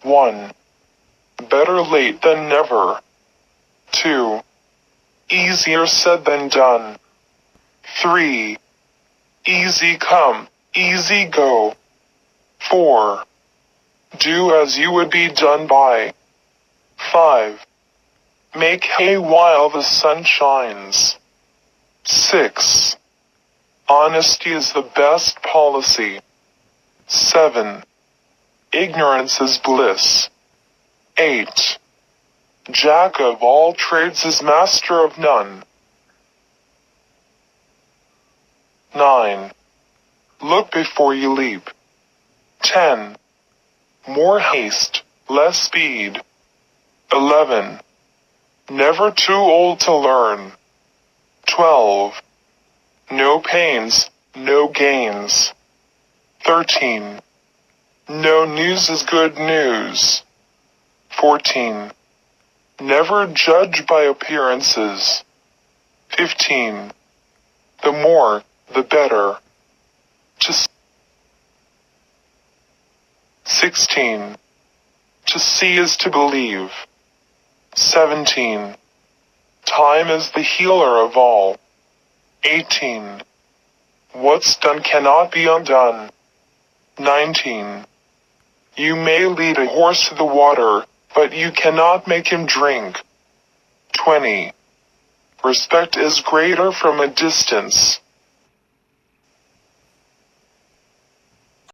1. Better late than never. 2. Easier said than done. 3. Easy come, easy go. 4. Do as you would be done by. 5. Make hay while the sun shines. 6. Honesty is the best policy. 7. Ignorance is bliss. 8. Jack of all trades is master of none. 9. Look before you leap. 10. More haste, less speed. 11. Never too old to learn. 12. No pains, no gains. 13. No news is good news. 14. Never judge by appearances. 15. The more, the better. 16. To see is to believe. 17. Time is the healer of all. 18. What's done cannot be undone. 19. You may lead a horse to the water, but you cannot make him drink. 20. Respect is greater from a distance.